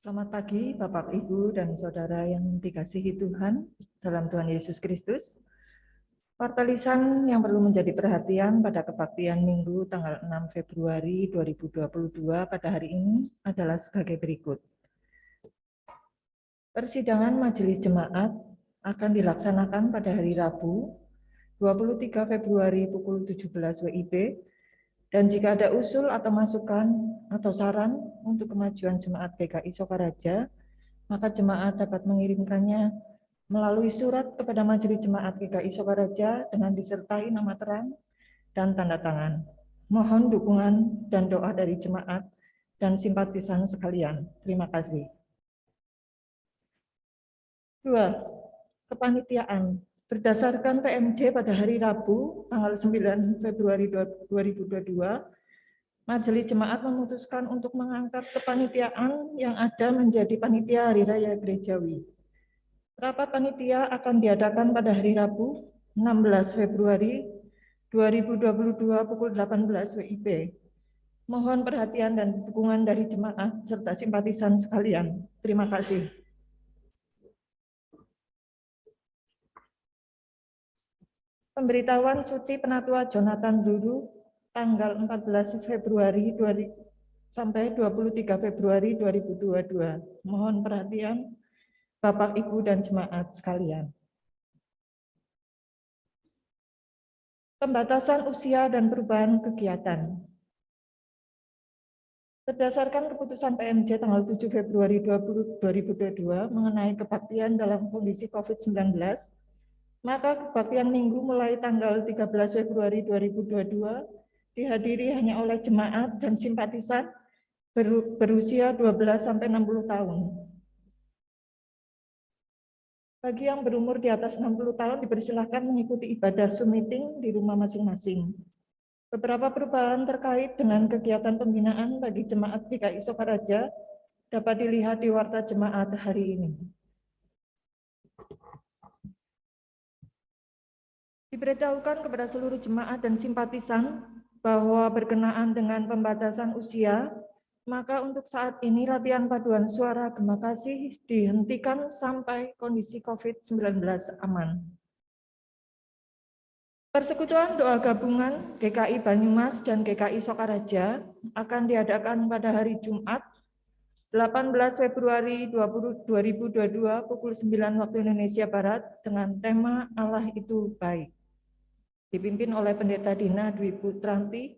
Selamat pagi Bapak, Ibu, dan Saudara yang dikasihi Tuhan dalam Tuhan Yesus Kristus. Partalisan yang perlu menjadi perhatian pada kebaktian Minggu tanggal 6 Februari 2022 pada hari ini adalah sebagai berikut. Persidangan Majelis Jemaat akan dilaksanakan pada hari Rabu 23 Februari pukul 17 WIB. Dan jika ada usul atau masukan atau saran untuk kemajuan Jemaat GKI Sokaraja, maka jemaat dapat mengirimkannya melalui surat kepada Majelis Jemaat GKI Sokaraja dengan disertai nama terang dan tanda tangan. Mohon dukungan dan doa dari jemaat dan simpatisan sekalian. Terima kasih. 2. Kepanitiaan. Berdasarkan PMJ pada hari Rabu, tanggal 9 Februari 2022, Majelis Jemaat memutuskan untuk mengangkat kepanitiaan yang ada menjadi panitia Hari Raya Gerejawi. Rapat panitia akan diadakan pada hari Rabu, 16 Februari 2022 pukul 18 WIB. Mohon perhatian dan dukungan dari jemaat serta simpatisan sekalian. Terima kasih. Pemberitahuan cuti Penatua Jonathan Dulu tanggal 14 Februari sampai 23 Februari 2022. Mohon perhatian Bapak, Ibu, dan jemaat sekalian. Pembatasan usia dan perubahan kegiatan. Berdasarkan keputusan PMJ tanggal 7 Februari 2022 mengenai kebaktian dalam kondisi COVID-19, maka kebaktian Minggu mulai tanggal 13 Februari 2022 dihadiri hanya oleh jemaat dan simpatisan berusia 12-60 tahun. Bagi yang berumur di atas 60 tahun dipersilahkan mengikuti ibadah Zoom meeting di rumah masing-masing. Beberapa perubahan terkait dengan kegiatan pembinaan bagi jemaat GKI Sokaraja dapat dilihat di warta jemaat hari ini. Diberitahukan kepada seluruh jemaat dan simpatisan bahwa berkenaan dengan pembatasan usia, maka untuk saat ini latihan paduan suara Gema Kasih dihentikan sampai kondisi COVID-19 aman. Persekutuan doa gabungan GKI Banyumas dan GKI Sokaraja akan diadakan pada hari Jumat 18 Februari 2022 pukul 9 waktu Indonesia Barat dengan tema Allah itu baik. Dipimpin oleh Pendeta Dina Dwi Putranti,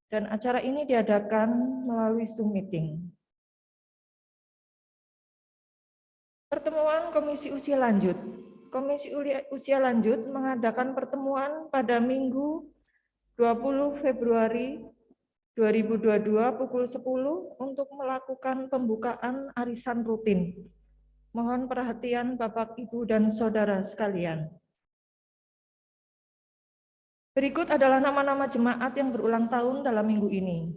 dan acara ini diadakan melalui Zoom meeting. Pertemuan Komisi Usia Lanjut. Komisi Usia Lanjut mengadakan pertemuan pada Minggu 20 Februari 2022 pukul 10 untuk melakukan pembukaan arisan rutin. Mohon perhatian Bapak, Ibu, dan Saudara sekalian. Berikut adalah nama-nama jemaat yang berulang tahun dalam minggu ini.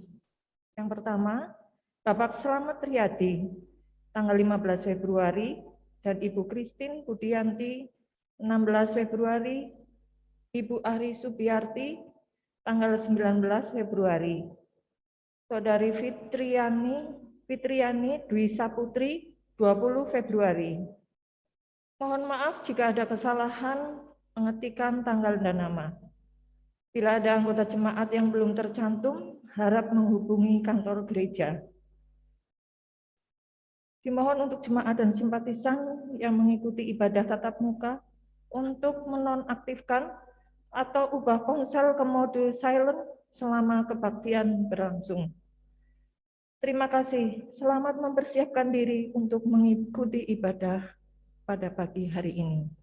Yang pertama, Bapak Slamet Riyadi, tanggal 15 Februari, dan Ibu Christine Budianti, 16 Februari, Ibu Ari Supiarti, tanggal 19 Februari, Saudari Fitriani Dwi Saputri, 20 Februari. Mohon maaf jika ada kesalahan pengetikan tanggal dan nama. Bila ada anggota jemaat yang belum tercantum, harap menghubungi kantor gereja. Dimohon untuk jemaat dan simpatisan yang mengikuti ibadah tatap muka untuk menonaktifkan atau ubah ponsel ke mode silent selama kebaktian berlangsung. Terima kasih. Selamat mempersiapkan diri untuk mengikuti ibadah pada pagi hari ini.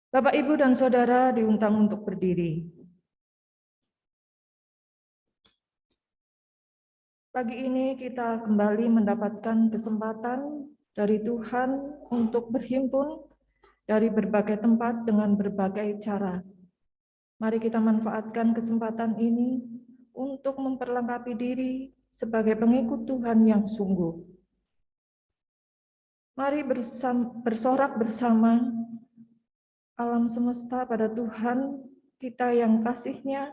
Bapak, Ibu, dan Saudara diundang untuk berdiri. Pagi ini kita kembali mendapatkan kesempatan dari Tuhan untuk berhimpun dari berbagai tempat dengan berbagai cara. Mari kita manfaatkan kesempatan ini untuk memperlengkapi diri sebagai pengikut Tuhan yang sungguh. Mari bersorak bersama alam semesta pada Tuhan kita yang kasih-Nya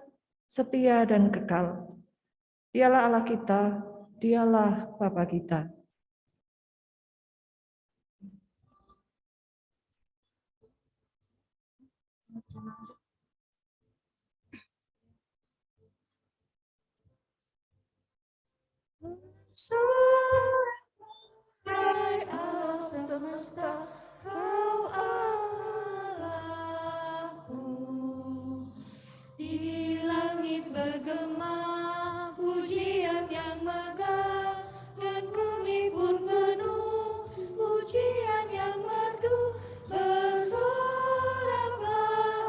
setia dan kekal. Dialah Allah kita, dialah Bapa kita. Hai alam semesta, Kau Allahku. Di langit bergema pujian yang megah, dan bumi pun penuh pujian yang merdu. Bersoraklah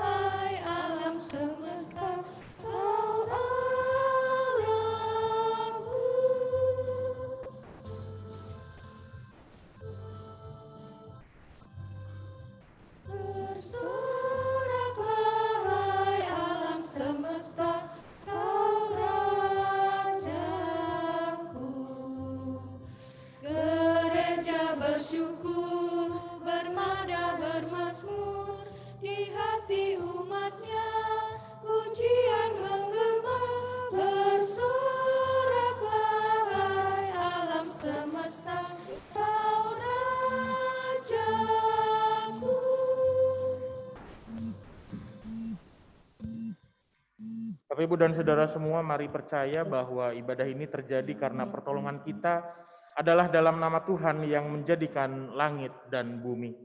hai alam semesta, Kau Allahku. Bersoraklah hai alam semesta, Kau Rajaku. Gereja bersyukur, bermada bermazmur, di hati umatnya pujian menggema. Bersoraklah hai alam semesta, Kau Rajaku. Bapak, Ibu, dan Saudara semua, mari percaya bahwa ibadah ini terjadi karena pertolongan kita adalah dalam nama Tuhan yang menjadikan langit dan bumi.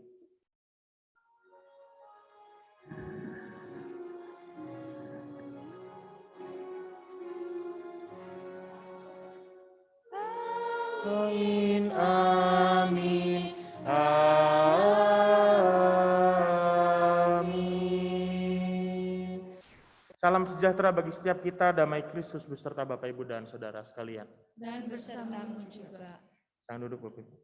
Amin, amin, amin. Salam sejahtera bagi setiap kita, damai Kristus beserta Bapak, Ibu, dan Saudara sekalian. Dan besertamu juga. Jangan duduk, Bapak, Ibu.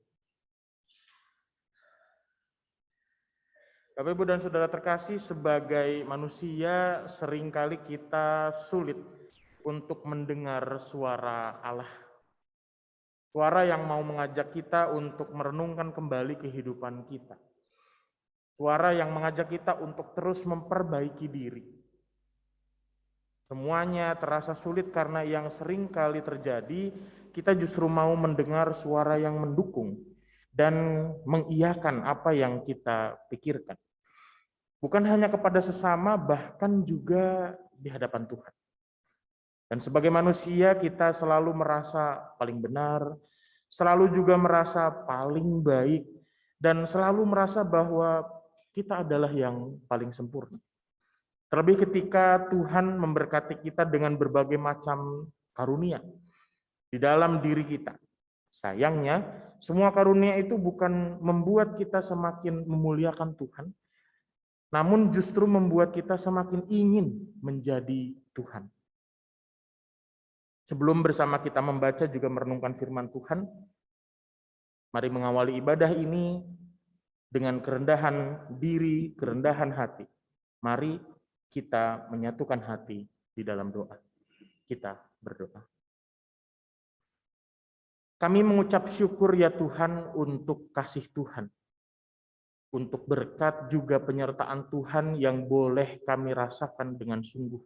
Bapak, Ibu, dan Saudara terkasih, sebagai manusia seringkali kita sulit untuk mendengar suara Allah. Suara yang mau mengajak kita untuk merenungkan kembali kehidupan kita. Suara yang mengajak kita untuk terus memperbaiki diri. Semuanya terasa sulit karena yang sering kali terjadi, kita justru mau mendengar suara yang mendukung dan mengiyakan apa yang kita pikirkan. Bukan hanya kepada sesama, bahkan juga di hadapan Tuhan. Dan sebagai manusia kita selalu merasa paling benar, selalu juga merasa paling baik, dan selalu merasa bahwa kita adalah yang paling sempurna. Terlebih ketika Tuhan memberkati kita dengan berbagai macam karunia di dalam diri kita. Sayangnya, semua karunia itu bukan membuat kita semakin memuliakan Tuhan, namun justru membuat kita semakin ingin menjadi Tuhan. Sebelum bersama kita membaca juga merenungkan firman Tuhan, mari mengawali ibadah ini dengan kerendahan diri, kerendahan hati. Mari kita menyatukan hati di dalam doa. Kita berdoa. Kami mengucap syukur ya Tuhan untuk kasih Tuhan, untuk berkat juga penyertaan Tuhan yang boleh kami rasakan dengan sungguh.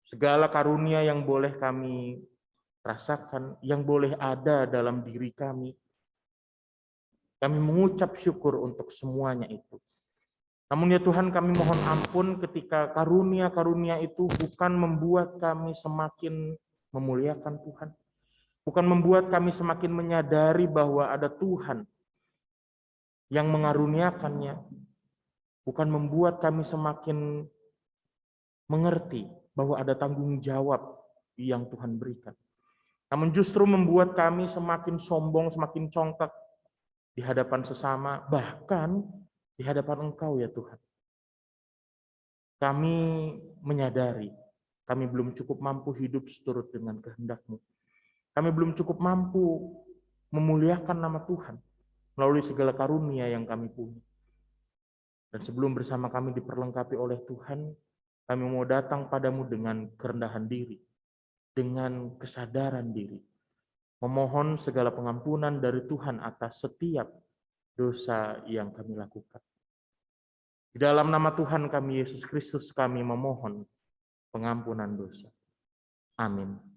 Segala karunia yang boleh kami rasakan, yang boleh ada dalam diri kami. Kami mengucap syukur untuk semuanya itu. Namun ya Tuhan, kami mohon ampun ketika karunia-karunia itu bukan membuat kami semakin memuliakan Tuhan. Bukan membuat kami semakin menyadari bahwa ada Tuhan yang mengaruniakannya. Bukan membuat kami semakin mengerti bahwa ada tanggung jawab yang Tuhan berikan. Namun justru membuat kami semakin sombong, semakin congkak di hadapan sesama, bahkan di hadapan Engkau ya Tuhan. Kami menyadari, kami belum cukup mampu hidup seturut dengan kehendak-Mu. Kami belum cukup mampu memuliakan nama Tuhan melalui segala karunia yang kami punya. Dan sebelum bersama kami diperlengkapi oleh Tuhan, kami mau datang padamu dengan kerendahan diri, dengan kesadaran diri, memohon segala pengampunan dari Tuhan atas setiap dosa yang kami lakukan. Di dalam nama Tuhan kami, Yesus Kristus, kami memohon. pengampunan dosa. Amin.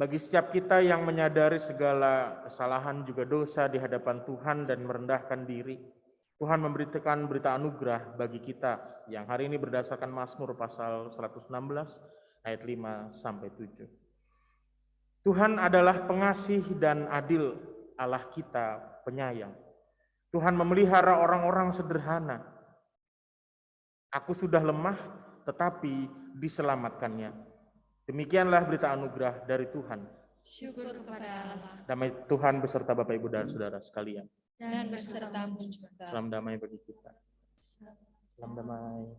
Bagi setiap kita yang menyadari segala kesalahan juga dosa di hadapan Tuhan dan merendahkan diri, Tuhan memberikan berita anugerah bagi kita yang hari ini berdasarkan Mazmur pasal 116 ayat 5-7. Tuhan adalah pengasih dan adil, Allah kita penyayang. Tuhan memelihara orang-orang sederhana. Aku sudah lemah tetapi diselamatkannya. Demikianlah berita anugerah dari Tuhan. Syukur kepada Allah. Damai Tuhan beserta Bapak Ibu dan Saudara sekalian. Dan besertamu juga. Salam damai bagi kita. Salam damai.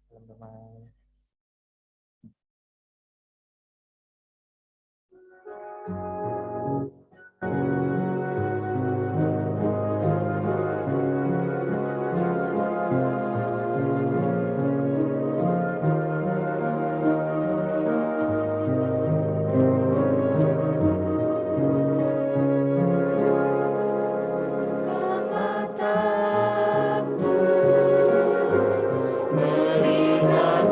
Salam damai. Melihat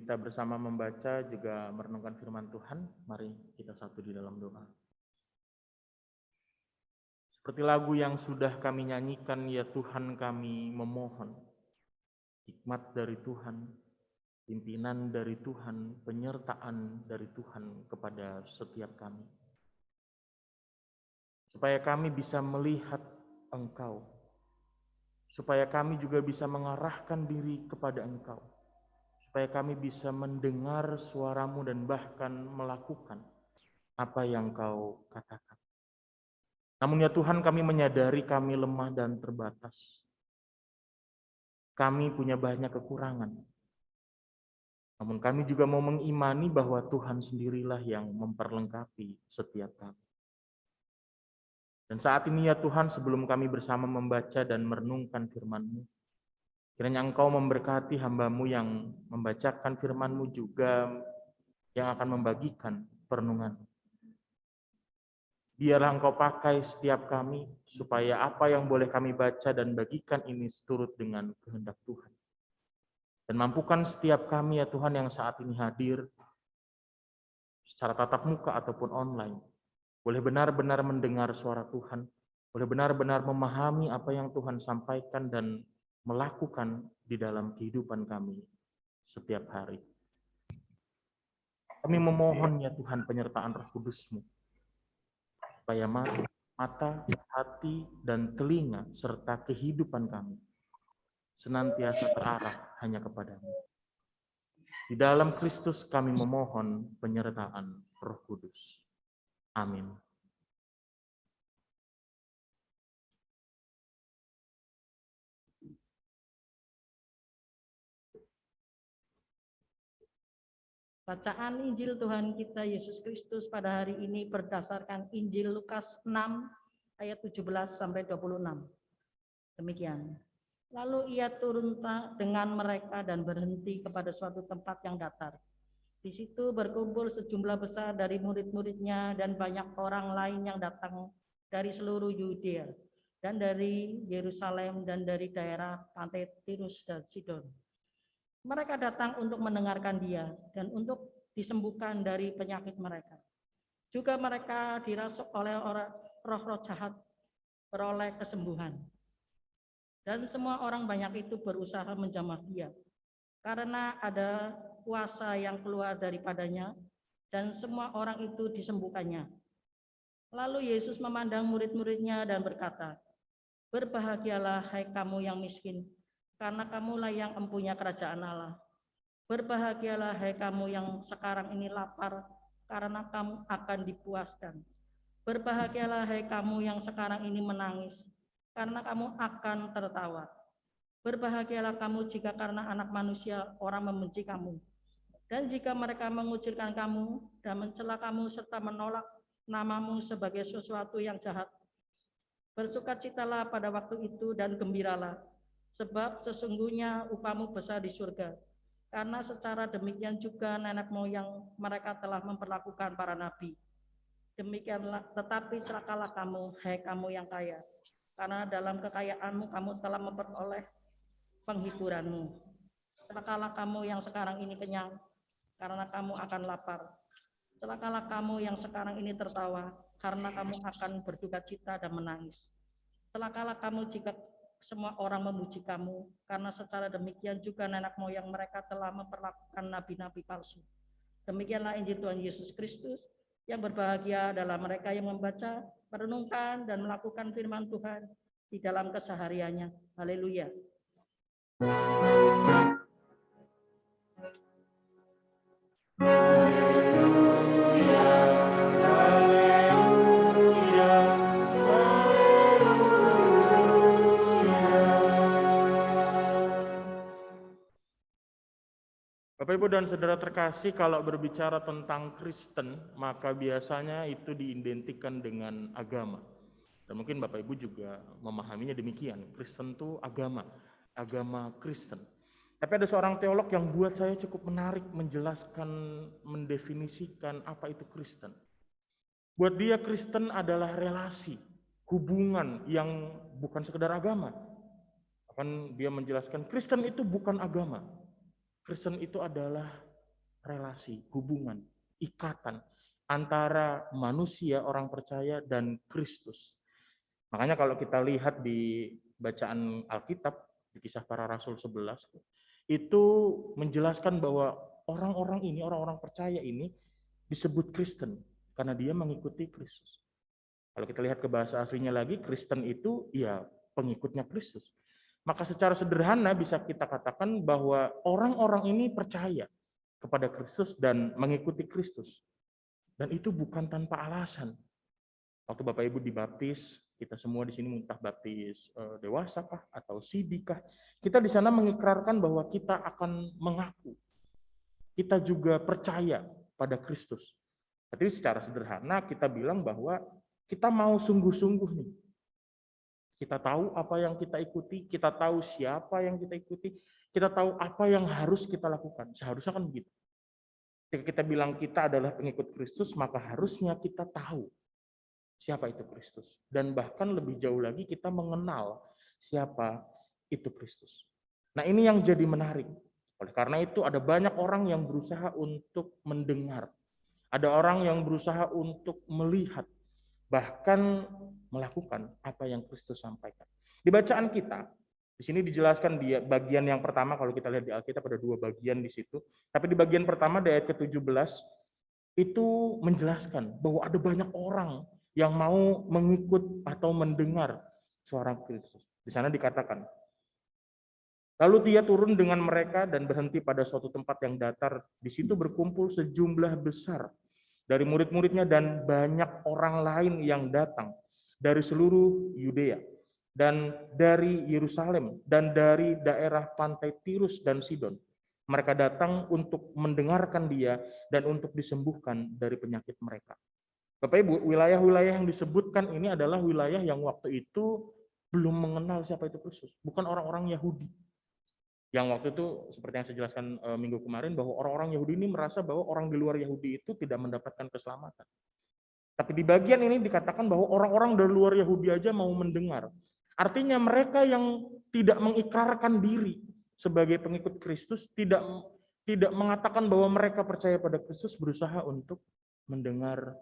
kita bersama membaca juga merenungkan firman Tuhan, mari kita satu di dalam doa. Seperti lagu yang sudah kami nyanyikan, ya Tuhan kami memohon hikmat dari Tuhan, pimpinan dari Tuhan, penyertaan dari Tuhan kepada setiap kami. Supaya kami bisa melihat Engkau, supaya kami juga bisa mengarahkan diri kepada Engkau, supaya kami bisa mendengar suara-Mu dan bahkan melakukan apa yang Kau katakan. Namun ya Tuhan, kami menyadari kami lemah dan terbatas. Kami punya banyak kekurangan. Namun kami juga mau mengimani bahwa Tuhan sendirilah yang memperlengkapi setiap kami. Dan saat ini ya Tuhan, sebelum kami bersama membaca dan merenungkan firman-Mu, kiranya Engkau memberkati hamba-Mu yang membacakan firman-Mu juga yang akan membagikan perenungan. Biarlah Engkau pakai setiap kami, supaya apa yang boleh kami baca dan bagikan ini seturut dengan kehendak Tuhan. Dan mampukan setiap kami ya Tuhan yang saat ini hadir, secara tatap muka ataupun online, boleh benar-benar mendengar suara Tuhan, boleh benar-benar memahami apa yang Tuhan sampaikan dan melakukan di dalam kehidupan kami setiap hari. Kami memohon ya Tuhan penyertaan Roh Kudus-Mu, supaya mata, hati, dan telinga, serta kehidupan kami senantiasa terarah hanya kepada-Mu. Di dalam Kristus kami memohon penyertaan Roh Kudus. Amin. Bacaan Injil Tuhan kita Yesus Kristus pada hari ini berdasarkan Injil Lukas 6 ayat 17 sampai 26. Demikian. Lalu ia turun dengan mereka dan berhenti kepada suatu tempat yang datar. Di situ berkumpul sejumlah besar dari murid-muridnya dan banyak orang lain yang datang dari seluruh Yudea dan dari Yerusalem dan dari daerah pantai Tirus dan Sidon. Mereka datang untuk mendengarkan dia dan untuk disembuhkan dari penyakit mereka. Juga mereka dirasuk oleh roh-roh jahat, beroleh kesembuhan. Dan semua orang banyak itu berusaha menjamah dia, karena ada kuasa yang keluar daripadanya, dan semua orang itu disembuhkannya. Lalu Yesus memandang murid-muridnya dan berkata, "Berbahagialah hai kamu yang miskin, karena kamulah yang empunya kerajaan Allah. Berbahagialah hai kamu yang sekarang ini lapar, karena kamu akan dipuaskan. Berbahagialah hai kamu yang sekarang ini menangis, karena kamu akan tertawa. Berbahagialah kamu jika karena Anak Manusia orang membenci kamu. Dan jika mereka mengucilkan kamu dan mencela kamu serta menolak namamu sebagai sesuatu yang jahat, bersukacitalah pada waktu itu dan gembiralah, sebab sesungguhnya upahmu besar di surga. Karena secara demikian juga nenek moyang mereka telah memperlakukan para nabi. Demikianlah, tetapi celakalah kamu, hai kamu yang kaya, karena dalam kekayaanmu kamu telah memperoleh penghiburanmu. Celakalah kamu yang sekarang ini kenyang, karena kamu akan lapar. Celakalah kamu yang sekarang ini tertawa, karena kamu akan berduka cita dan menangis. Celakalah kamu jika semua orang memuji kamu, karena secara demikian juga nenek moyang mereka telah memperlakukan nabi-nabi palsu. Demikianlah Injil Tuhan Yesus Kristus. Yang berbahagia adalah mereka yang membaca, merenungkan, dan melakukan firman Tuhan di dalam kesehariannya. Haleluya. Bapak, Ibu, dan Saudara terkasih, kalau berbicara tentang Kristen, maka biasanya itu diidentikan dengan agama. Dan mungkin Bapak Ibu juga memahaminya demikian. Kristen itu agama Kristen. Tapi ada seorang teolog yang buat saya cukup menarik menjelaskan, mendefinisikan apa itu Kristen. Buat dia Kristen adalah relasi, hubungan yang bukan sekedar agama. Akan dia menjelaskan Kristen itu bukan agama. Kristen itu adalah relasi, hubungan, ikatan antara manusia, orang percaya, dan Kristus. Makanya kalau kita lihat di bacaan Alkitab, di Kisah Para Rasul 11, itu menjelaskan bahwa orang-orang ini, orang-orang percaya ini disebut Kristen karena dia mengikuti Kristus. Kalau kita lihat ke bahasa aslinya lagi, Kristen itu ya pengikutnya Kristus. Maka secara sederhana bisa kita katakan bahwa orang-orang ini percaya kepada Kristus dan mengikuti Kristus. Dan itu bukan tanpa alasan. Waktu Bapak Ibu dibaptis, kita semua di sini entah baptis dewasa kah atau sidi kah, kita di sana mengikrarkan bahwa kita akan mengaku. Kita juga percaya pada Kristus. Jadi secara sederhana kita bilang bahwa kita mau sungguh-sungguh nih. Kita tahu apa yang kita ikuti, kita tahu siapa yang kita ikuti, kita tahu apa yang harus kita lakukan. Seharusnya kan begitu. Ketika kita bilang kita adalah pengikut Kristus, maka harusnya kita tahu siapa itu Kristus. Dan bahkan lebih jauh lagi kita mengenal siapa itu Kristus. Nah, ini yang jadi menarik. Oleh karena itu ada banyak orang yang berusaha untuk mendengar. Ada orang yang berusaha untuk melihat, bahkan melakukan apa yang Kristus sampaikan. Di bacaan kita, di sini dijelaskan di bagian yang pertama, kalau kita lihat di Alkitab ada 2 bagian di situ. Tapi di bagian pertama di ayat ke-17 itu menjelaskan bahwa ada banyak orang yang mau mengikut atau mendengar suara Kristus. Di sana dikatakan, lalu dia turun dengan mereka dan berhenti pada suatu tempat yang datar. Di situ berkumpul sejumlah besar dari murid-muridnya dan banyak orang lain yang datang dari seluruh Yudea dan dari Yerusalem dan dari daerah pantai Tirus dan Sidon. Mereka datang untuk mendengarkan dia dan untuk disembuhkan dari penyakit mereka. Bapak Ibu, wilayah-wilayah yang disebutkan ini adalah wilayah yang waktu itu belum mengenal siapa itu Kristus, bukan orang-orang Yahudi. Yang waktu itu seperti yang saya jelaskan minggu kemarin bahwa orang-orang Yahudi ini merasa bahwa orang di luar Yahudi itu tidak mendapatkan keselamatan. Tapi di bagian ini dikatakan bahwa orang-orang dari luar Yahudi aja mau mendengar. Artinya mereka yang tidak mengikrarkan diri sebagai pengikut Kristus, tidak mengatakan bahwa mereka percaya pada Kristus, berusaha untuk mendengar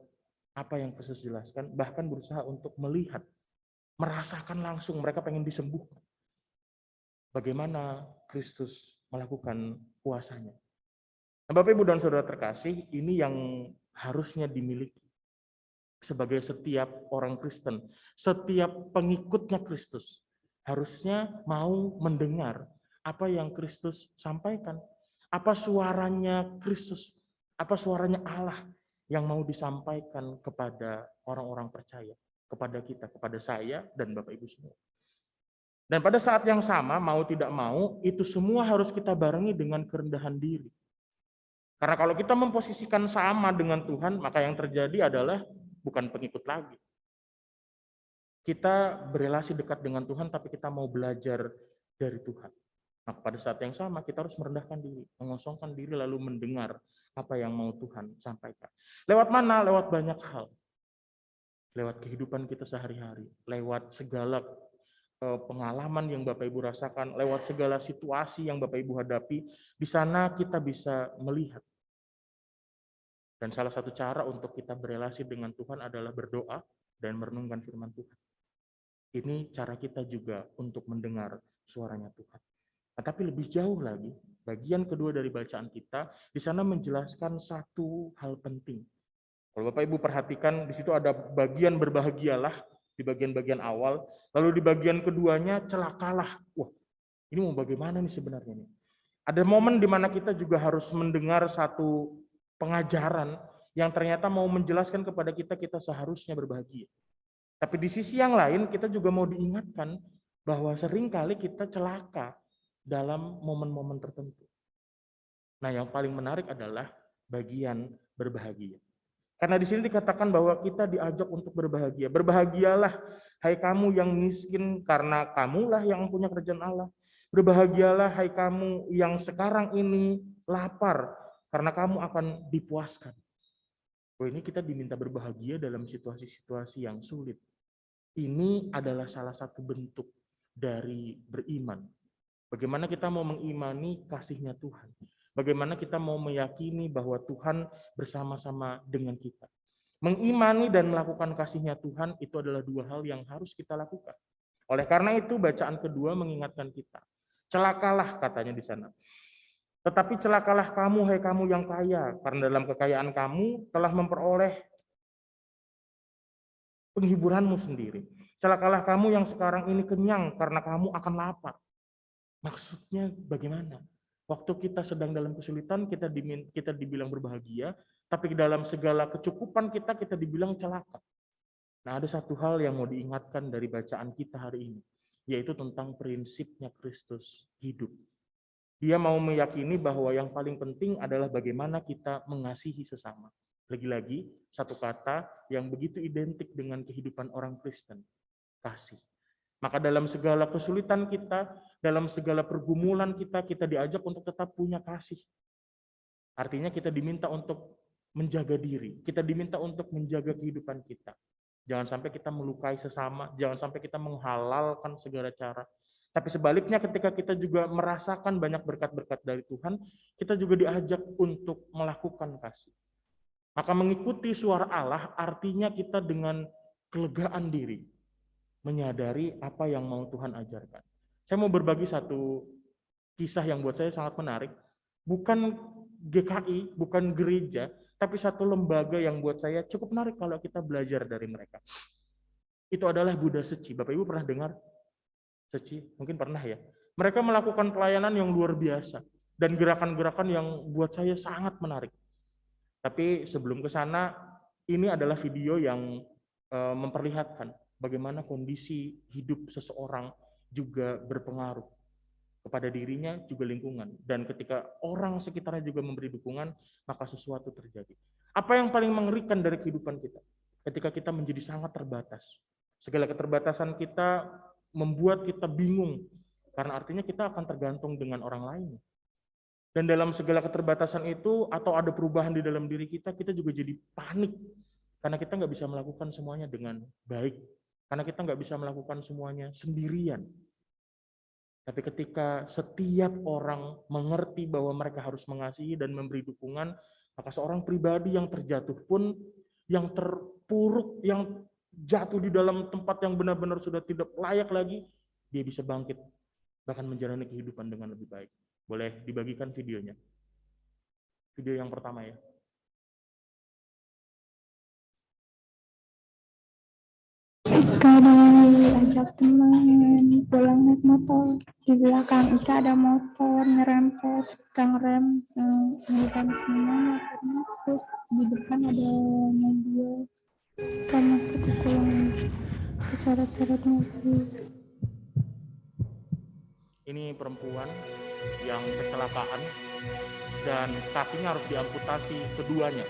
apa yang Kristus jelaskan, bahkan berusaha untuk melihat, merasakan langsung, mereka pengen disembuhkan. Bagaimana Kristus melakukan kuasanya. Nah, Bapak Ibu dan Saudara terkasih, ini yang harusnya dimiliki sebagai setiap orang Kristen, setiap pengikutnya Kristus harusnya mau mendengar apa yang Kristus sampaikan, apa suaranya Kristus, apa suaranya Allah yang mau disampaikan kepada orang-orang percaya, kepada kita, kepada saya dan Bapak Ibu semua. Dan pada saat yang sama, mau tidak mau, itu semua harus kita barengi dengan kerendahan diri. Karena kalau kita memposisikan sama dengan Tuhan, maka yang terjadi adalah bukan pengikut lagi. Kita berelasi dekat dengan Tuhan, tapi kita mau belajar dari Tuhan. Maka pada saat yang sama, kita harus merendahkan diri, mengosongkan diri, lalu mendengar apa yang mau Tuhan sampaikan. Lewat mana? Lewat banyak hal. Lewat kehidupan kita sehari-hari, lewat segala pengalaman yang Bapak Ibu rasakan, lewat segala situasi yang Bapak Ibu hadapi, di sana kita bisa melihat. Dan salah satu cara untuk kita berelasi dengan Tuhan adalah berdoa dan merenungkan firman Tuhan. Ini cara kita juga untuk mendengar suaranya Tuhan. Nah, tapi lebih jauh lagi, bagian kedua dari bacaan kita, di sana menjelaskan satu hal penting. Kalau Bapak Ibu perhatikan, di situ ada bagian berbahagialah, di bagian-bagian awal, lalu di bagian keduanya celakalah. Wah, ini mau bagaimana nih sebenarnya nih? Ada momen di mana kita juga harus mendengar satu pengajaran yang ternyata mau menjelaskan kepada kita seharusnya berbahagia. Tapi di sisi yang lain kita juga mau diingatkan bahwa seringkali kita celaka dalam momen-momen tertentu. Nah, yang paling menarik adalah bagian berbahagia. Karena di sini dikatakan bahwa kita diajak untuk berbahagia. Berbahagialah, hai kamu yang miskin, karena kamulah yang punya kerajaan Allah. Berbahagialah, hai kamu yang sekarang ini lapar, karena kamu akan dipuaskan. Oh, ini kita diminta berbahagia dalam situasi-situasi yang sulit. Ini adalah salah satu bentuk dari beriman. Bagaimana kita mau mengimani kasih-Nya Tuhan. Bagaimana kita mau meyakini bahwa Tuhan bersama-sama dengan kita. Mengimani dan melakukan kasih-Nya Tuhan itu adalah dua hal yang harus kita lakukan. Oleh karena itu bacaan kedua mengingatkan kita. Celakalah katanya di sana. Tetapi celakalah kamu, hai kamu yang kaya, karena dalam kekayaan kamu telah memperoleh penghiburanmu sendiri. Celakalah kamu yang sekarang ini kenyang, karena kamu akan lapar. Maksudnya bagaimana? Waktu kita sedang dalam kesulitan, kita dibilang berbahagia, tapi dalam segala kecukupan kita dibilang celaka. Nah, ada satu hal yang mau diingatkan dari bacaan kita hari ini, yaitu tentang prinsipnya Kristus hidup. Dia mau meyakini bahwa yang paling penting adalah bagaimana kita mengasihi sesama. Lagi-lagi, satu kata yang begitu identik dengan kehidupan orang Kristen, kasih. Maka dalam segala kesulitan kita, dalam segala pergumulan kita diajak untuk tetap punya kasih. Artinya kita diminta untuk menjaga diri, kita diminta untuk menjaga kehidupan kita. Jangan sampai kita melukai sesama, jangan sampai kita menghalalkan segala cara. Tapi sebaliknya ketika kita juga merasakan banyak berkat-berkat dari Tuhan, kita juga diajak untuk melakukan kasih. Maka mengikuti suara Allah artinya kita dengan kelegaan diri, menyadari apa yang mau Tuhan ajarkan. Saya mau berbagi satu kisah yang buat saya sangat menarik. Bukan GKI, bukan gereja, tapi satu lembaga yang buat saya cukup menarik kalau kita belajar dari mereka. Itu adalah Buddha Seci. Bapak Ibu pernah dengar Seci? Mungkin pernah ya. Mereka melakukan pelayanan yang luar biasa dan gerakan-gerakan yang buat saya sangat menarik. Tapi sebelum ke sana, ini adalah video yang memperlihatkan bagaimana kondisi hidup seseorang juga berpengaruh kepada dirinya, juga lingkungan. Dan ketika orang sekitarnya juga memberi dukungan, maka sesuatu terjadi. Apa yang paling mengerikan dari kehidupan kita? Ketika kita menjadi sangat terbatas. Segala keterbatasan kita membuat kita bingung, karena artinya kita akan tergantung dengan orang lain. Dan dalam segala keterbatasan itu, atau ada perubahan di dalam diri kita juga jadi panik. Karena kita nggak bisa melakukan semuanya dengan baik. Karena kita nggak bisa melakukan semuanya sendirian. Tapi ketika setiap orang mengerti bahwa mereka harus mengasihi dan memberi dukungan, maka seorang pribadi yang terjatuh pun, yang terpuruk, yang jatuh di dalam tempat yang benar-benar sudah tidak layak lagi, dia bisa bangkit, bahkan menjalani kehidupan dengan lebih baik. Boleh dibagikan videonya? Video yang pertama ya. Ika diajak teman pulang naik motor, di belakang Ika ada motor nyerempet, Ika ngerem ngerem semua motornya, terus di depan ada mobil, Ika masuk ke kolong keseret-seret mobil. Ini perempuan yang kecelakaan dan kakinya harus diamputasi keduanya.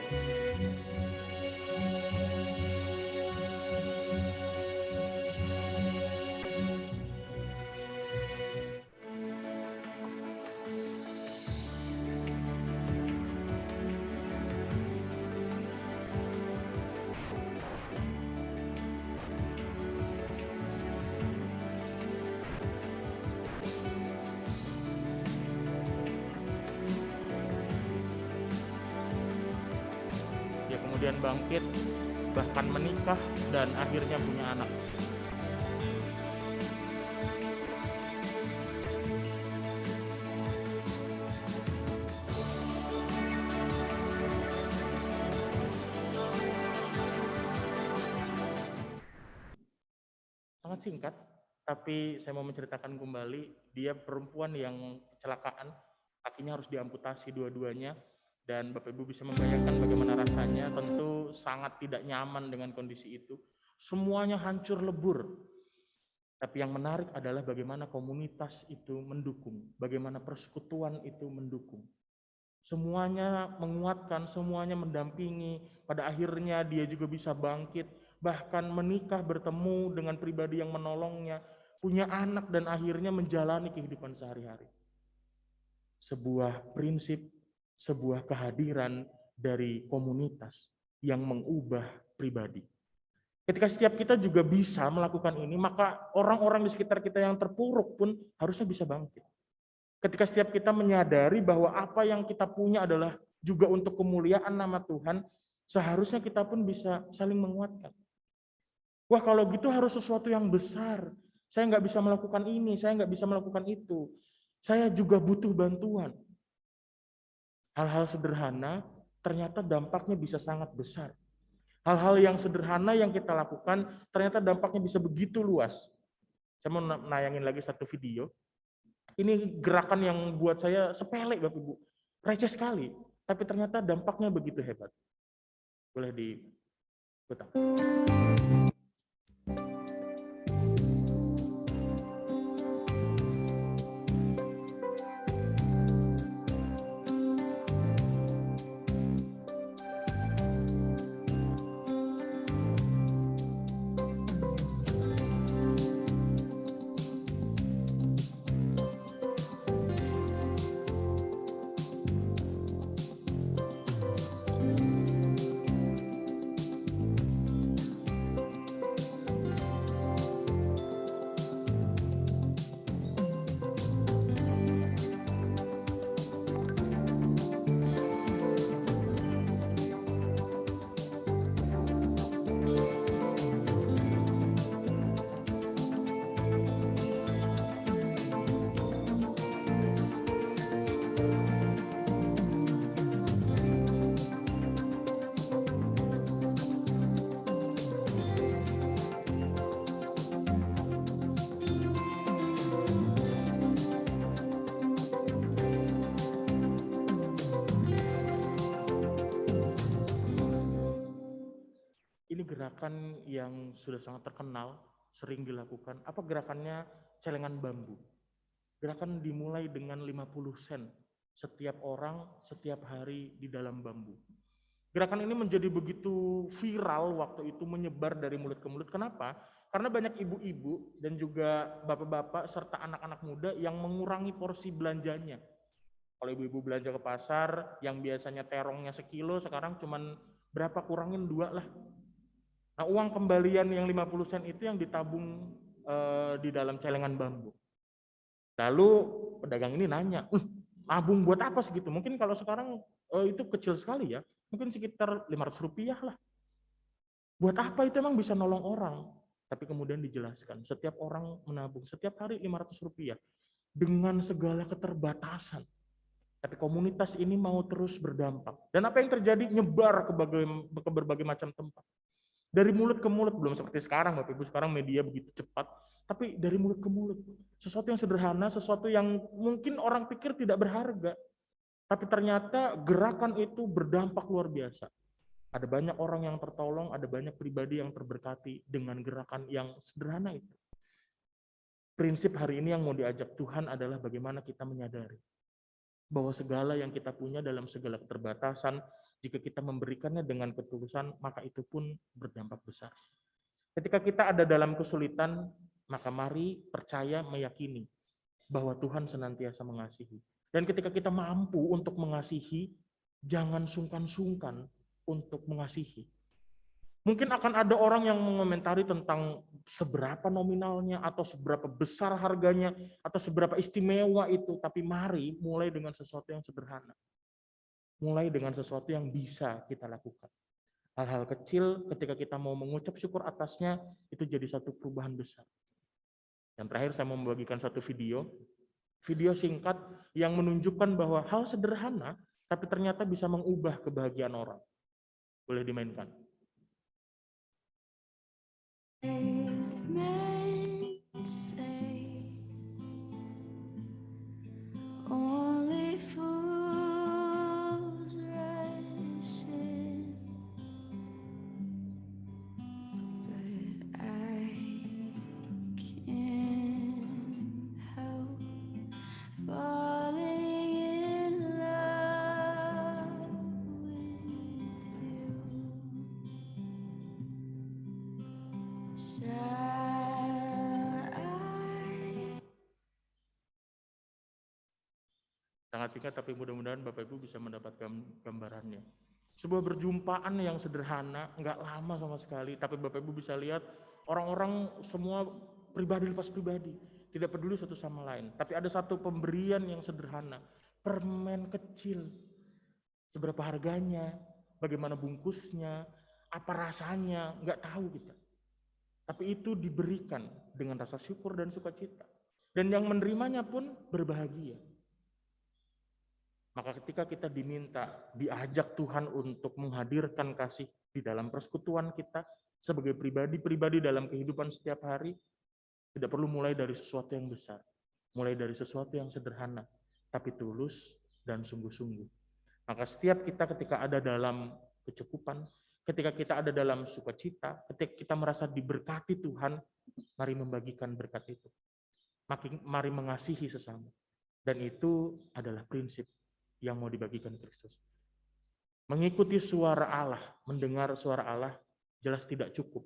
Dia kemudian bangkit, bahkan menikah, dan akhirnya punya anak. Sangat singkat, tapi saya mau menceritakan kembali, dia perempuan yang kecelakaan, kakinya harus diamputasi dua-duanya, dan Bapak Ibu bisa membayangkan bagaimana rasanya, tentu sangat tidak nyaman dengan kondisi itu. Semuanya hancur lebur. Tapi yang menarik adalah bagaimana komunitas itu mendukung, bagaimana persekutuan itu mendukung. Semuanya menguatkan, semuanya mendampingi, pada akhirnya dia juga bisa bangkit, bahkan menikah, bertemu dengan pribadi yang menolongnya, punya anak, dan akhirnya menjalani kehidupan sehari-hari. Sebuah prinsip, sebuah kehadiran dari komunitas yang mengubah pribadi. Ketika setiap kita juga bisa melakukan ini, maka orang-orang di sekitar kita yang terpuruk pun harusnya bisa bangkit. Ketika setiap kita menyadari bahwa apa yang kita punya adalah juga untuk kemuliaan nama Tuhan, seharusnya kita pun bisa saling menguatkan. Wah, kalau gitu harus sesuatu yang besar. Saya nggak bisa melakukan ini, saya nggak bisa melakukan itu. Saya juga butuh bantuan. Hal-hal sederhana ternyata dampaknya bisa sangat besar. Hal-hal yang sederhana yang kita lakukan ternyata dampaknya bisa begitu luas. Saya mau nayangin lagi satu video. Ini gerakan yang buat saya sepele, Bapak Ibu. Receh sekali, tapi ternyata dampaknya begitu hebat. Boleh diputar. Ini gerakan yang sudah sangat terkenal, sering dilakukan. Apa gerakannya? Celengan bambu. Gerakan dimulai dengan 50 sen setiap orang, setiap hari di dalam bambu. Gerakan ini menjadi begitu viral waktu itu, menyebar dari mulut ke mulut. Kenapa? Karena banyak ibu-ibu dan juga bapak-bapak serta anak-anak muda yang mengurangi porsi belanjanya. Kalau ibu-ibu belanja ke pasar, yang biasanya terongnya sekilo, sekarang cuman berapa, kurangin 2 lah. Nah, uang kembalian yang 50 sen itu yang ditabung di dalam celengan bambu. Lalu pedagang ini nanya, nabung buat apa segitu? Mungkin kalau sekarang itu kecil sekali ya, mungkin sekitar 500 rupiah lah. Buat apa itu emang bisa nolong orang? Tapi kemudian dijelaskan, setiap orang menabung setiap hari 500 rupiah dengan segala keterbatasan. Tapi komunitas ini mau terus berdampak. Dan apa yang terjadi? Nyebar ke berbagai macam tempat. Dari mulut ke mulut, belum seperti sekarang Bapak Ibu, sekarang media begitu cepat, tapi dari mulut ke mulut. Sesuatu yang sederhana, sesuatu yang mungkin orang pikir tidak berharga, tapi ternyata gerakan itu berdampak luar biasa. Ada banyak orang yang tertolong, ada banyak pribadi yang terberkati dengan gerakan yang sederhana itu. Prinsip hari ini yang mau diajak Tuhan adalah bagaimana kita menyadari bahwa segala yang kita punya dalam segala keterbatasan, jika kita memberikannya dengan ketulusan, maka itu pun berdampak besar. Ketika kita ada dalam kesulitan, maka mari percaya, meyakini bahwa Tuhan senantiasa mengasihi. Dan ketika kita mampu untuk mengasihi, jangan sungkan-sungkan untuk mengasihi. Mungkin akan ada orang yang mengomentari tentang seberapa nominalnya, atau seberapa besar harganya, atau seberapa istimewa itu, tapi mari mulai dengan sesuatu yang sederhana. Mulai dengan sesuatu yang bisa kita lakukan. Hal-hal kecil ketika kita mau mengucap syukur atasnya, itu jadi satu perubahan besar. Dan terakhir saya mau membagikan satu video singkat yang menunjukkan bahwa hal sederhana, tapi ternyata bisa mengubah kebahagiaan orang. Boleh dimainkan. Only fools rush in, but I can't help falling in love with you. Sangat singkat, tapi mudah-mudahan Bapak Ibu bisa mendapatkan gambarannya. Sebuah berjumpaan yang sederhana, nggak lama sama sekali, tapi Bapak Ibu bisa lihat orang-orang semua pribadi lepas pribadi. tidak peduli satu sama lain. Tapi ada satu pemberian yang sederhana, permen kecil. Seberapa harganya, bagaimana bungkusnya, apa rasanya, nggak tahu kita. Tapi itu diberikan dengan rasa syukur dan sukacita. Dan yang menerimanya pun berbahagia. Maka ketika kita diajak Tuhan untuk menghadirkan kasih di dalam persekutuan kita, sebagai pribadi-pribadi dalam kehidupan setiap hari, tidak perlu mulai dari sesuatu yang besar. Mulai dari sesuatu yang sederhana, tapi tulus dan sungguh-sungguh. Maka setiap kita ketika ada dalam kecukupan, ketika kita ada dalam sukacita, ketika kita merasa diberkati Tuhan, mari membagikan berkat itu. Mari mengasihi sesama. Dan itu adalah prinsip yang mau dibagikan Kristus. Mengikuti suara Allah, mendengar suara Allah, jelas tidak cukup.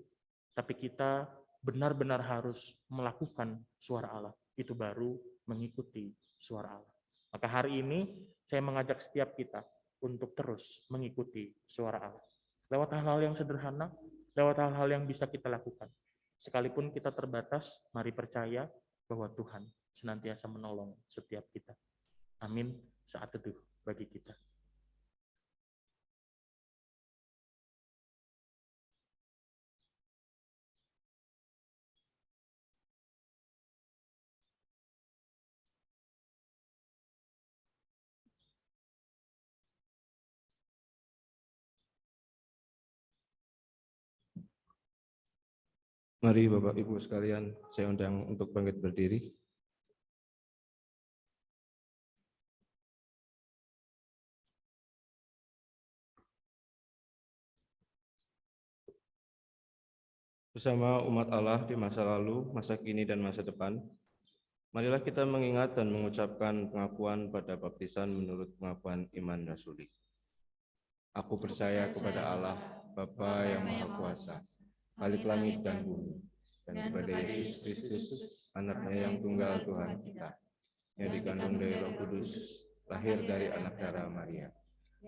Tapi kita benar-benar harus melakukan suara Allah. Itu baru mengikuti suara Allah. Maka hari ini saya mengajak setiap kita untuk terus mengikuti suara Allah. Lewat hal-hal yang sederhana, lewat hal-hal yang bisa kita lakukan. Sekalipun kita terbatas, mari percaya bahwa Tuhan senantiasa menolong setiap kita. Amin. Saat teduh bagi kita. Mari Bapak Ibu sekalian, saya undang untuk bangkit berdiri. Bersama umat Allah di masa lalu, masa kini, dan masa depan, marilah kita mengingat dan mengucapkan pengakuan pada baptisan menurut pengakuan iman rasuli. Aku percaya kepada Allah, Bapa yang Maha Kuasa, Khalik langit dan bumi, dan kepada Yesus Kristus, anaknya yang tunggal Tuhan kita, yang dikandung dari Roh Kudus, lahir dari anak darah Maria,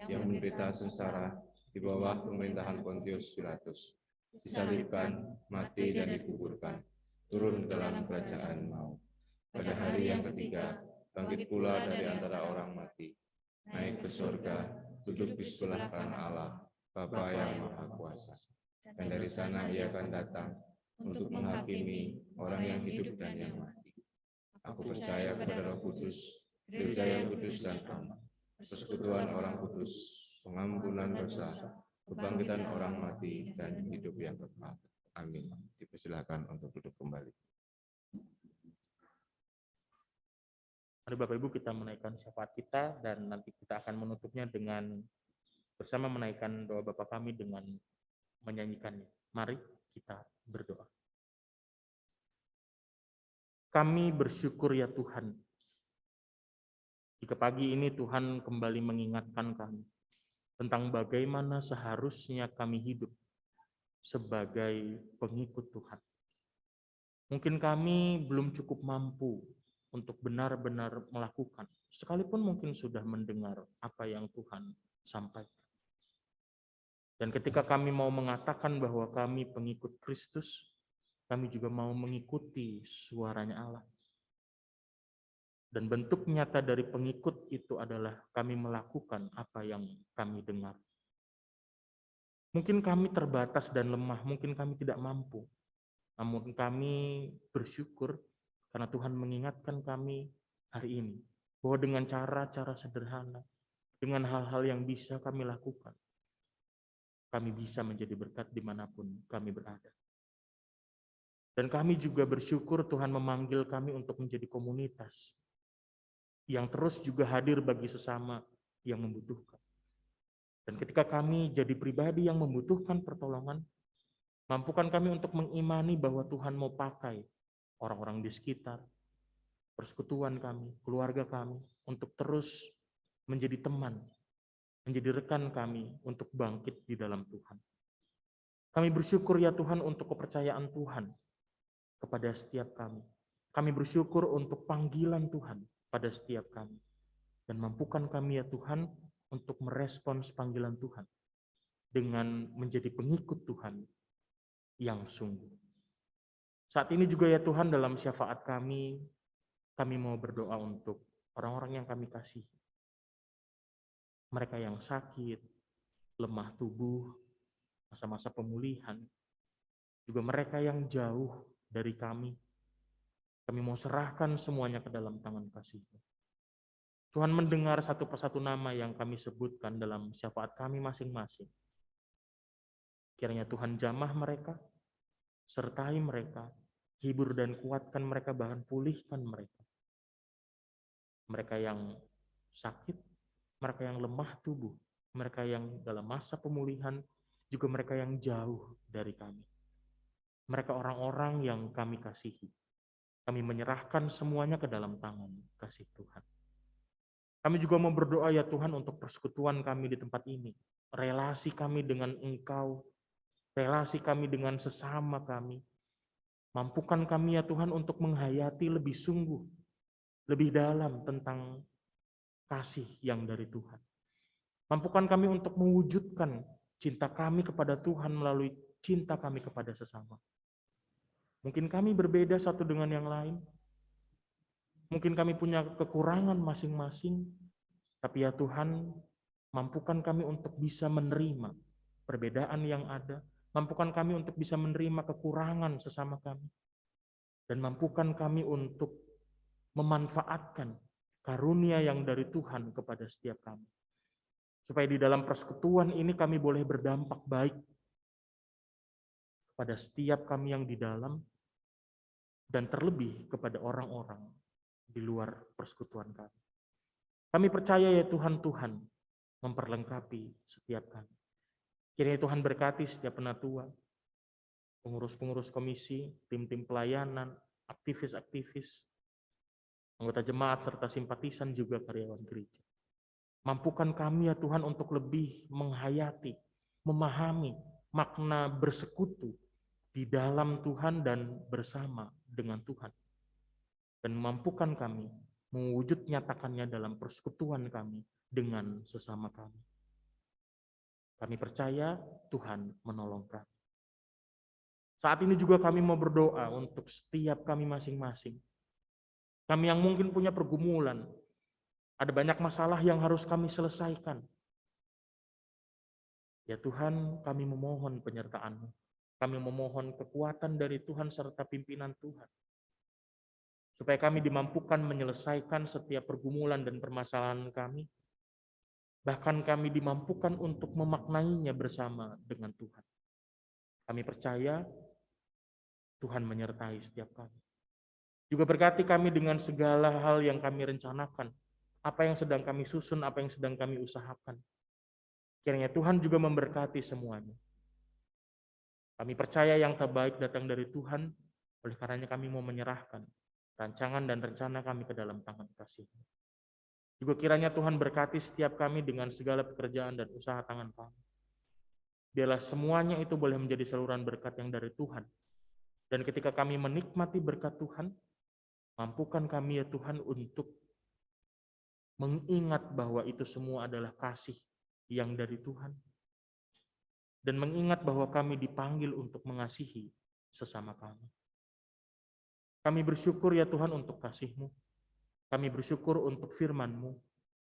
yang menderita sengsara di bawah pemerintahan Pontius Pilatus, disalibkan, mati, dan dikuburkan, turun ke dalam kerajaan maut. Pada hari yang ketiga, bangkit pula dari antara orang mati, naik ke surga, duduk di sebelah kanan Allah, Bapa yang Maha Kuasa. Dan dari sana ia akan datang untuk menghakimi orang yang hidup dan yang mati. Aku percaya kepada Roh Kudus, gereja yang kudus dan aman, persekutuan orang kudus, pengampunan dosa, kebangkitan orang mati, dan hidup yang kekal. Amin. Dipersilakan untuk duduk kembali. Mari Bapak Ibu kita menaikkan syafaat kita, dan nanti kita akan menutupnya dengan bersama menaikkan doa Bapa kami dengan menyanyikannya. Mari kita berdoa. Kami bersyukur ya Tuhan, jika pagi ini Tuhan kembali mengingatkan kami tentang bagaimana seharusnya kami hidup sebagai pengikut Tuhan. Mungkin kami belum cukup mampu untuk benar-benar melakukan, sekalipun mungkin sudah mendengar apa yang Tuhan sampaikan. Dan ketika kami mau mengatakan bahwa kami pengikut Kristus, kami juga mau mengikuti suaranya Allah. Dan bentuk nyata dari pengikut itu adalah kami melakukan apa yang kami dengar. Mungkin kami terbatas dan lemah, mungkin kami tidak mampu. Namun kami bersyukur karena Tuhan mengingatkan kami hari ini bahwa dengan cara-cara sederhana, dengan hal-hal yang bisa kami lakukan, kami bisa menjadi berkat dimanapun kami berada. Dan kami juga bersyukur Tuhan memanggil kami untuk menjadi komunitas yang terus juga hadir bagi sesama yang membutuhkan. Dan ketika kami jadi pribadi yang membutuhkan pertolongan, mampukan kami untuk mengimani bahwa Tuhan mau pakai orang-orang di sekitar, persekutuan kami, keluarga kami, untuk terus menjadi teman, menjadi rekan kami untuk bangkit di dalam Tuhan. Kami bersyukur ya Tuhan untuk kepercayaan Tuhan kepada setiap kami. Kami bersyukur untuk panggilan Tuhan pada setiap kami. Dan mampukan kami ya Tuhan untuk merespons panggilan Tuhan dengan menjadi pengikut Tuhan yang sungguh. Saat ini juga ya Tuhan, dalam syafaat kami mau berdoa untuk orang-orang yang kami kasihi. Mereka yang sakit, lemah tubuh, masa-masa pemulihan, juga mereka yang jauh dari kami. Kami mau serahkan semuanya ke dalam tangan kasih-Mu. Tuhan mendengar satu persatu nama yang kami sebutkan dalam syafaat kami masing-masing. Kiranya Tuhan jamah mereka, sertai mereka, hibur dan kuatkan mereka, bahkan pulihkan mereka. Mereka yang sakit, mereka yang lemah tubuh, mereka yang dalam masa pemulihan, juga mereka yang jauh dari kami. Mereka orang-orang yang kami kasihi. Kami menyerahkan semuanya ke dalam tangan kasih Tuhan. Kami juga mau berdoa ya Tuhan untuk persekutuan kami di tempat ini. Relasi kami dengan Engkau, relasi kami dengan sesama kami. Mampukan kami ya Tuhan untuk menghayati lebih sungguh, lebih dalam tentang kasih yang dari Tuhan. Mampukan kami untuk mewujudkan cinta kami kepada Tuhan melalui cinta kami kepada sesama. Mungkin kami berbeda satu dengan yang lain. Mungkin kami punya kekurangan masing-masing. Tapi ya Tuhan, mampukan kami untuk bisa menerima perbedaan yang ada. Mampukan kami untuk bisa menerima kekurangan sesama kami. Dan mampukan kami untuk memanfaatkan karunia yang dari Tuhan kepada setiap kami. Supaya di dalam persekutuan ini kami boleh berdampak baik kepada setiap kami yang di dalam, dan terlebih kepada orang-orang di luar persekutuan kami. Kami percaya ya Tuhan memperlengkapi setiap kami. Kiranya Tuhan berkati setiap penatua, pengurus-pengurus komisi, tim-tim pelayanan, aktivis-aktivis, anggota jemaat serta simpatisan, juga karyawan gereja. Mampukan kami ya Tuhan untuk lebih menghayati, memahami makna bersekutu di dalam Tuhan dan bersama dengan Tuhan. Dan mampukan kami mewujud nyatakannya dalam persekutuan kami dengan sesama kami. Kami percaya Tuhan menolong kami. Saat ini juga kami mau berdoa untuk setiap kami masing-masing. Kami yang mungkin punya pergumulan, ada banyak masalah yang harus kami selesaikan. Ya Tuhan, kami memohon penyertaan-Mu. Kami memohon kekuatan dari Tuhan serta pimpinan Tuhan. Supaya kami dimampukan menyelesaikan setiap pergumulan dan permasalahan kami. Bahkan kami dimampukan untuk memaknainya bersama dengan Tuhan. Kami percaya Tuhan menyertai setiap kami. Juga berkati kami dengan segala hal yang kami rencanakan. Apa yang sedang kami susun, apa yang sedang kami usahakan. Kiranya Tuhan juga memberkati semuanya. Kami percaya yang terbaik datang dari Tuhan, oleh karenanya kami mau menyerahkan rancangan dan rencana kami ke dalam tangan kasih-Mu. Juga kiranya Tuhan berkati setiap kami dengan segala pekerjaan dan usaha tangan kami. Biarlah semuanya itu boleh menjadi saluran berkat yang dari Tuhan. Dan ketika kami menikmati berkat Tuhan, mampukan kami ya Tuhan untuk mengingat bahwa itu semua adalah kasih yang dari Tuhan. Dan mengingat bahwa kami dipanggil untuk mengasihi sesama kami. Kami bersyukur ya Tuhan untuk kasih-Mu. Kami bersyukur untuk firman-Mu.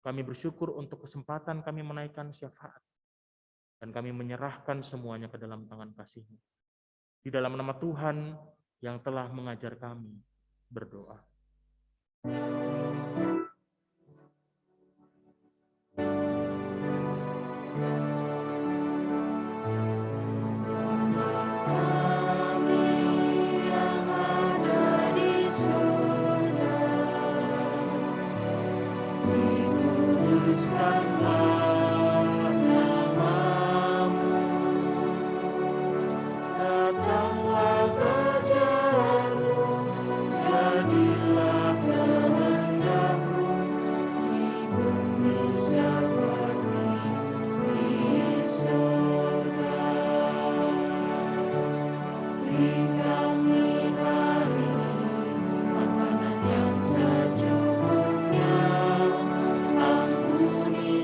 Kami bersyukur untuk kesempatan kami menaikkan syafaat. Dan kami menyerahkan semuanya ke dalam tangan kasih-Mu. Di dalam nama Tuhan yang telah mengajar kami berdoa. Ampuni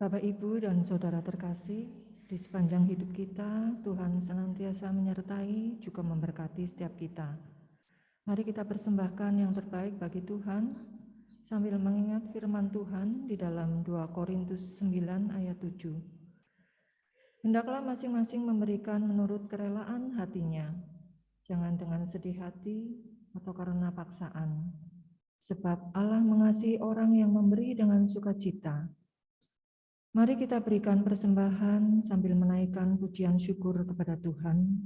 Bapak, Ibu, dan Saudara terkasih, di sepanjang hidup kita, Tuhan senantiasa menyertai juga memberkati setiap kita. Mari kita persembahkan yang terbaik bagi Tuhan, sambil mengingat firman Tuhan di dalam 2 Korintus 9 ayat 7. Hendaklah masing-masing memberikan menurut kerelaan hatinya, jangan dengan sedih hati atau karena paksaan. Sebab Allah mengasihi orang yang memberi dengan sukacita. Mari kita berikan persembahan sambil menaikkan pujian syukur kepada Tuhan.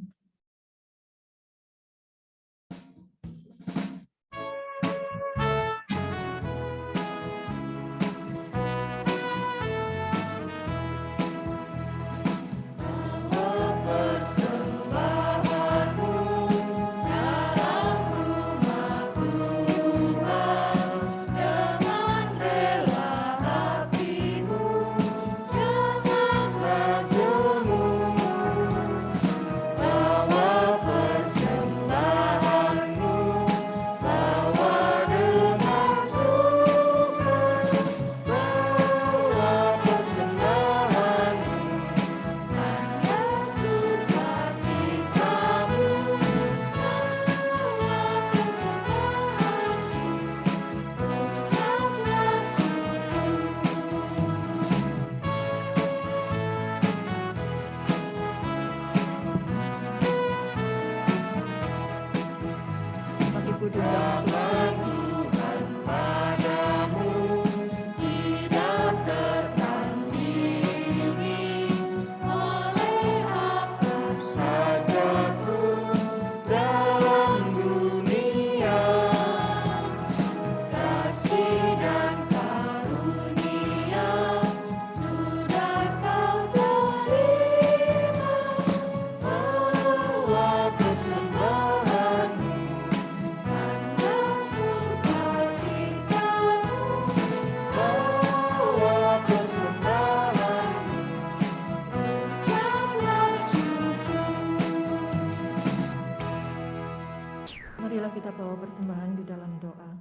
Marilah kita bawa persembahan di dalam doa.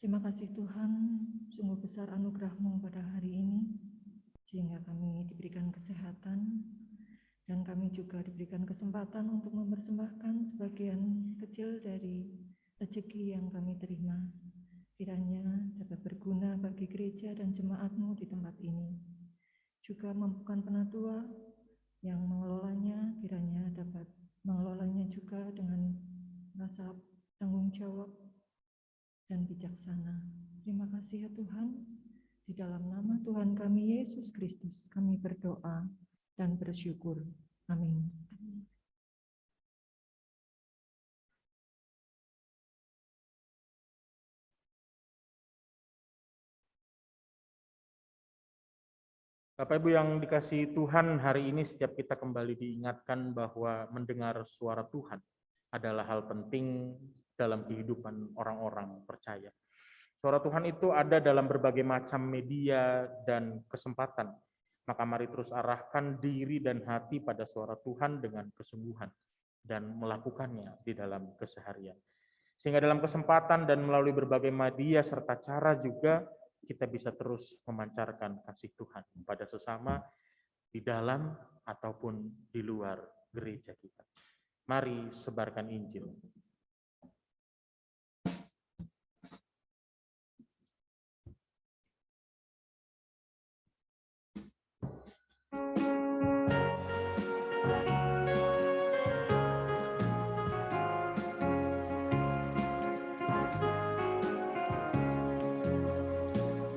Terima kasih Tuhan, sungguh besar anugerah-Mu pada hari ini, sehingga kami diberikan kesehatan, dan kami juga diberikan kesempatan untuk mempersembahkan sebagian kecil dari rezeki yang kami terima. Kiranya dapat berguna bagi gereja dan jemaat-Mu di tempat ini. Juga mampukan penatua yang mengelolanya, kiranya dapat mengelolanya juga dengan rasa tanggung jawab dan bijaksana. Terima kasih ya Tuhan. Di dalam nama Tuhan kami Yesus Kristus, kami berdoa dan bersyukur. Amin. Bapak Ibu yang dikasihi Tuhan, hari ini setiap kita kembali diingatkan bahwa mendengar suara Tuhan adalah hal penting dalam kehidupan orang-orang percaya. Suara Tuhan itu ada dalam berbagai macam media dan kesempatan. Maka mari terus arahkan diri dan hati pada suara Tuhan dengan kesungguhan dan melakukannya di dalam keseharian. Sehingga dalam kesempatan dan melalui berbagai media serta cara juga kita bisa terus memancarkan kasih Tuhan pada sesama di dalam ataupun di luar gereja kita. Mari sebarkan Injil.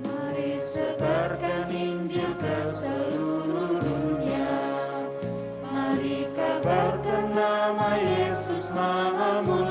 Mari sebarkan Injil ke seluruh dunia. Mari kabarkan nama Yesus Maha Mulia.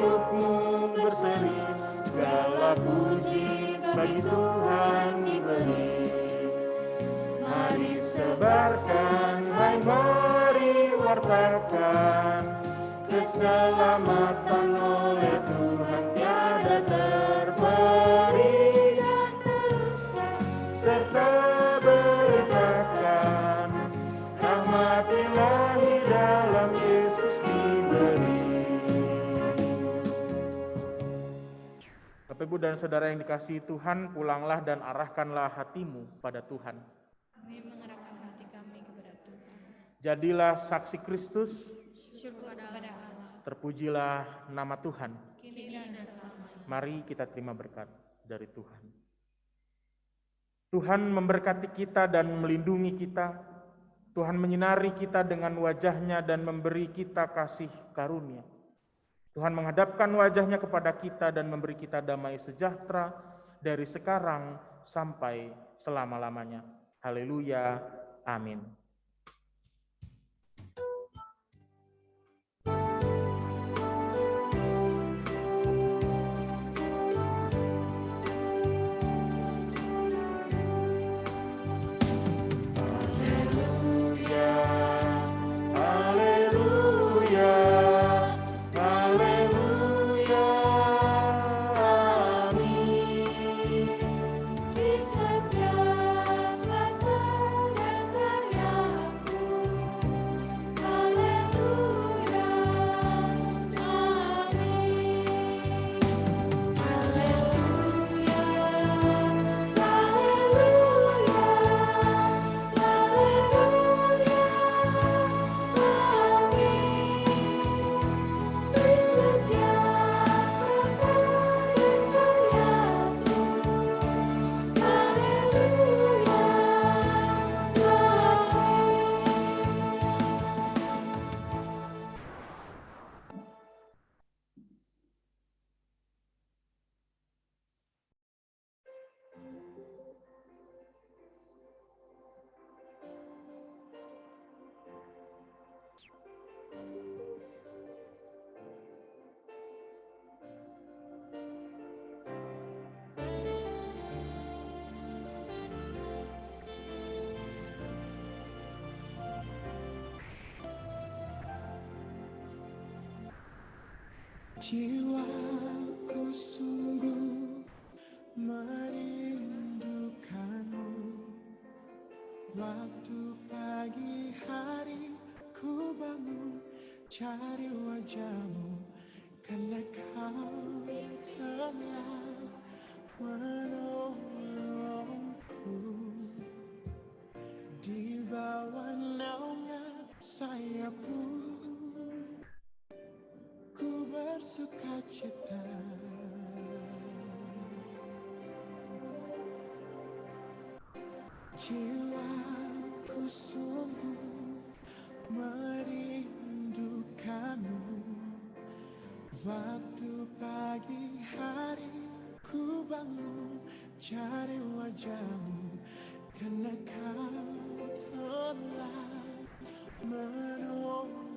hidupmu berseri, segala puji bagi Tuhan diberi. Mari sebarkan, hai mari wartakan, keselamatan oleh Tuhan tiada terperi. Dan teruskan serta beritakan, rahmat ilahi dalam Yesus diberi. Bapak Ibu dan Saudara yang dikasihi Tuhan, pulanglah dan arahkanlah hatimu pada Tuhan. Kami mengerahkan hati kami kepada Tuhan. Jadilah saksi Kristus, Syukur kepada Allah, terpujilah nama Tuhan. kini dan selamanya. Mari kita terima berkat dari Tuhan. Tuhan memberkati kita dan melindungi kita. Tuhan menyinari kita dengan wajah-Nya dan memberi kita kasih karunia. Tuhan menghadapkan wajah-Nya kepada kita dan memberi kita damai sejahtera dari sekarang sampai selama-lamanya. Haleluya. Amin. Jiwaku sungguh merindukanmu. Waktu pagi hari ku bangun cari wajahmu, karena kau telah menolongku. Di bawah naungan sayapmu ku bersuka cita. Jiwaku sungguh merindukanmu. Waktu pagi hari ku bangun cari wajahmu, karena kau telah menolongku.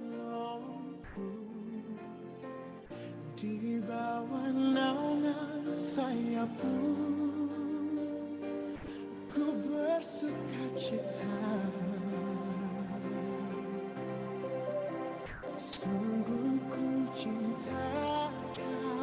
Di bawah naungan sayapmu ku bersuka cita. Sungguh ku cinta kau.